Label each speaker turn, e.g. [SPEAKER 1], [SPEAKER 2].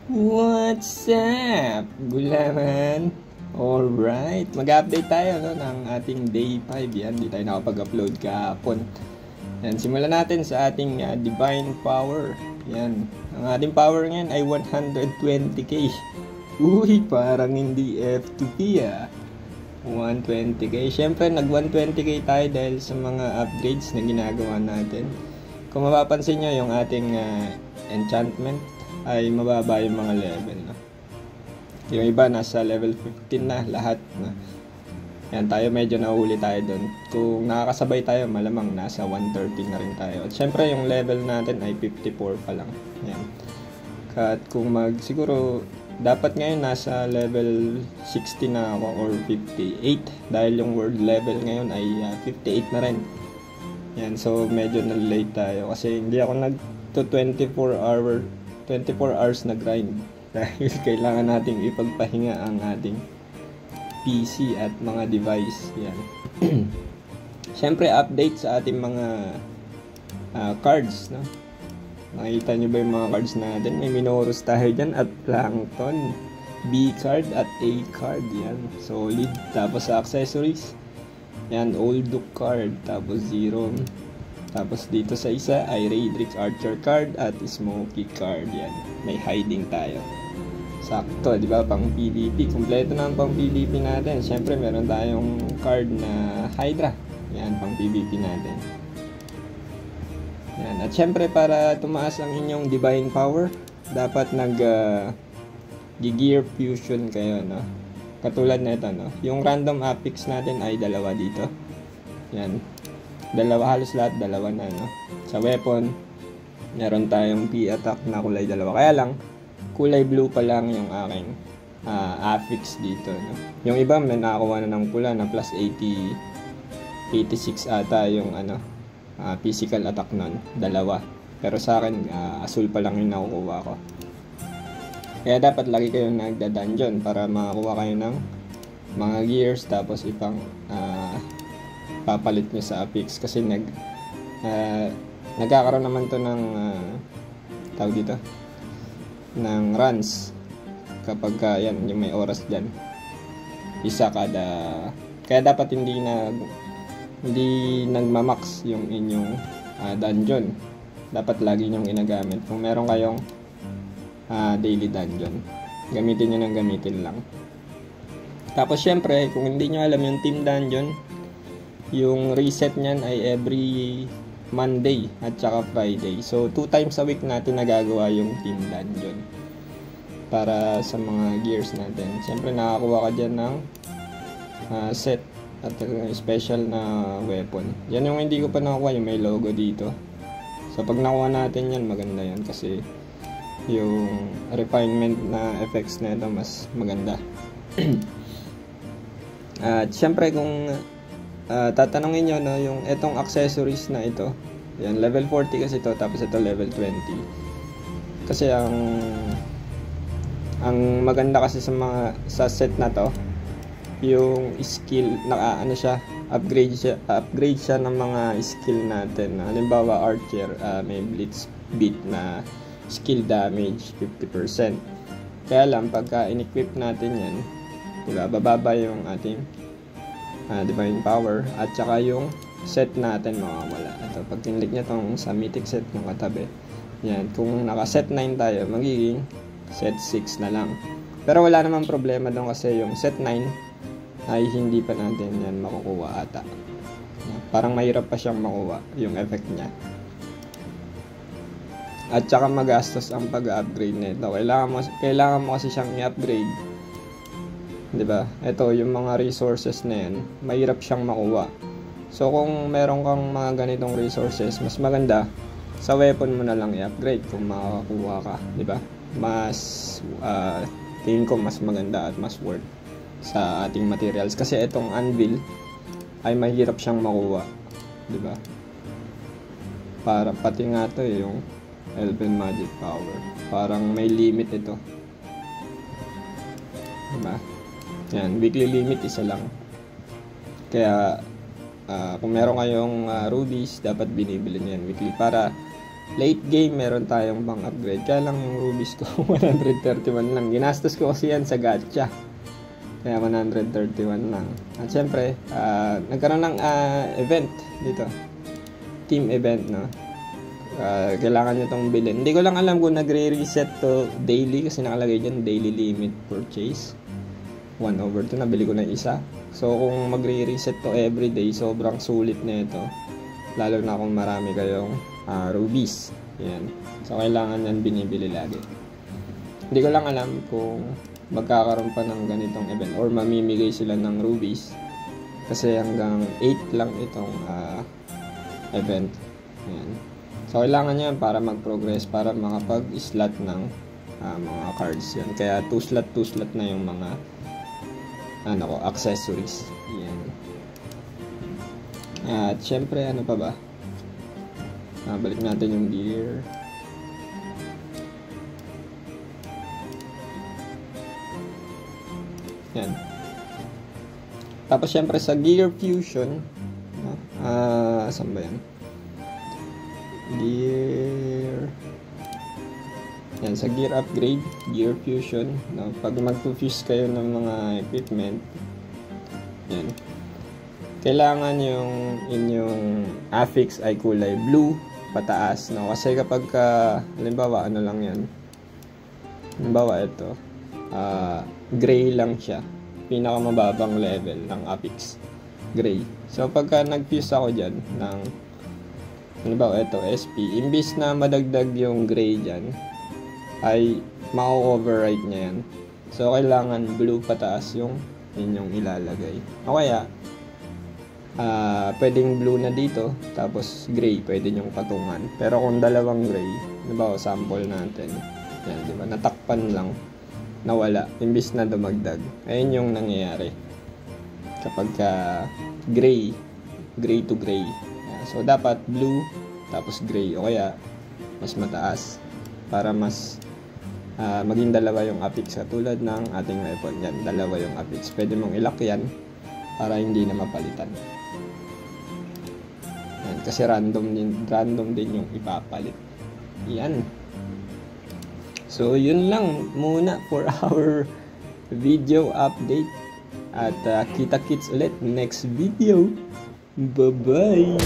[SPEAKER 1] What's up, gulaman? Alright, mag-update tayo no, ng ating day 5. Yan, di tayo nakapag-upload kahapon. Yan, simulan natin sa ating divine power. Yan, ang ating power ngayon ay 120k. Uy, parang hindi F2P 120k. Siyempre, nag 120k tayo dahil sa mga upgrades na ginagawa natin. Kung mapapansin nyo, yung ating enchantment ay mababa yung mga level, no? Yung iba nasa level 15 na lahat, no? Yan, tayo medyo nahuli tayo doon. Kung nakakasabay tayo, malamang nasa 130 na rin tayo. At syempre yung level natin ay 54 pa lang. Yan. At kung siguro dapat ngayon nasa level 60 na ako or 58 dahil yung world level ngayon ay 58 na rin. Yan, so medyo na-late tayo kasi hindi ako nag to 24 hours na grind dahil kailangan nating ipagpahinga ang ating PC at mga device. Yan. Siyempre, update sa ating mga cards, no? Nakita nyo ba yung mga cards natin? May Minoros tayo dyan at Plankton, B card at A card. Yan, solid. Tapos sa accessories, yan, Old Duke card, tapos Zero. Tapos dito sa isa ay Raedrix Archer card at Smokey card. Yan, may hiding tayo. Sakto, di ba? Pang PvP. Kompleto na ang pang PvP natin. Siyempre, meron tayong card na Hydra. Yan, pang PvP natin. Yan. At siyempre, para tumaas ang inyong divine power, dapat gear fusion kayo, no? Katulad na ito, no? Yung random apex natin ay dalawa dito. Yan. Dalawa, halos lahat dalawa na, no? Sa weapon, meron tayong P-attack na kulay dalawa. Kaya lang, kulay blue pa lang yung aking affix dito, no? Yung iba may nakakuha na ng pula na plus 86 ata yung physical attack nun, dalawa. Pero sa akin, asul pa lang yung nakukuha ko. Kaya dapat lagi kayong nagda-dungeon para makakuha kayo ng mga gears tapos ipang papalit nyo sa affix kasi nagkakaroon naman to ng tawag dito ng runs kapag yan yung may oras dyan, isa kada, kaya dapat hindi nagmamax yung inyong dungeon. Dapat lagi nyong ginagamit kung meron kayong daily dungeon, gamitin nyo ng gamitin lang. Tapos syempre kung hindi nyo alam yung team dungeon, yung reset nyan ay every Monday at saka Friday. So 2 times a week natin nagagawa yung team dungeon para sa mga gears natin. Siyempre nakakuha ka dyan ng set at special na weapon. Yan yung hindi ko pa nakuha, yung may logo dito. So pag nakuha natin yan, maganda yan kasi yung refinement na effects na ito mas maganda. At siyempre kung tatanungin nyo, no, yung etong accessories na ito, yan, level 40 kasi ito, tapos ito level 20. Kasi ang maganda kasi sa set na to, yung skill, upgrade siya ng mga skill natin. Halimbawa, Archer, may Blitz Beat na skill damage 50%. Kaya lang, pagka in-equip natin yan, diba, bababa yung ating divine power at saka yung set natin mawawala. Ito, pag tinlik niya tong sa mythic set yung katabi, yan, kung naka set 9 tayo, magiging set 6 na lang. Pero wala namang problema doon kasi yung set 9 ay hindi pa natin yan makukuha ata. Parang mahirap pa siyang makuha yung effect niya. At saka magastos ang pag-upgrade nito. Kailangan mo kasi siyang i-upgrade. 'Di ba? Ito yung mga resources na yan, mahirap siyang makuha. So kung meron kang mga ganitong resources, mas maganda sa weapon mo na lang i-upgrade kung makakuha ka, 'di ba? Mas tingin ko mas maganda at mas worth sa ating materials kasi itong anvil ay mahirap siyang makuha, 'di ba? Para pati nga to yung Elven Magic Power, parang may limit ito, 'di ba? Yan, weekly limit isa lang. Kaya kung meron kayong rubies, dapat binibili niyo yan weekly para late game, meron tayong pang upgrade. Kaya lang yung rubies ko, 131 lang. Ginastos ko kasi yan sa gacha. Kaya 131 lang. At syempre, nagkaroon ng event dito. Team event, no? Kailangan nyo itong bilhin. Hindi ko lang alam kung nagre-reset to daily kasi nakalagay dyan daily limit purchase. 1/2 nabili ko na isa. So kung magre-reset to everyday, sobrang sulit na ito. Lalo na kung marami kayong rubies. Yan. So kailangan yan binibili lagi. Hindi ko lang alam kung magkakaroon pa ng ganitong event or mamimigay sila ng rubies. Kasi hanggang 8 lang itong event. Yan. So kailangan yan para mag-progress, para makapag-slot ng mga cards yan. Kaya 2 slot na yung mga accessories. Yan. At syempre, ano pa ba? Balik natin yung gear. Yan. Tapos syempre sa Gear Fusion, saan ba yan? Gear. Yan, sa Gear Upgrade, Gear Fusion, no? Pag mag-fuse kayo ng mga equipment, yan, kailangan yung inyong affix ay kulay blue pataas, no? Kasi kapag halimbawa ano lang yan, halimbawa ito, gray lang siya, pinakamababang level ng affix, gray. So pagka nag-fuse ako dyan ng halimbawa ito SP, imbis na madagdag yung gray dyan, ay ma-override niya yan. So kailangan blue pataas yung inyong ilalagay. O kaya pwedeng blue na dito, tapos gray pwede nyong patungan. Pero kung dalawang gray, halimbawa sample natin, yan, diba, natakpan lang, nawala, imbis na dumagdag. Ayun yung nangyayari kapag gray to gray. So dapat blue tapos gray, o kaya mas mataas para mas maging dalawa yung affix, katulad ng ating weapon. Yan, dalawa yung affix. Pwede mong ilock yan para hindi na mapalitan. Yan, kasi random din yung ipapalit. Yan. So yun lang muna for our video update. At kita-kits ulit next video. Bye-bye!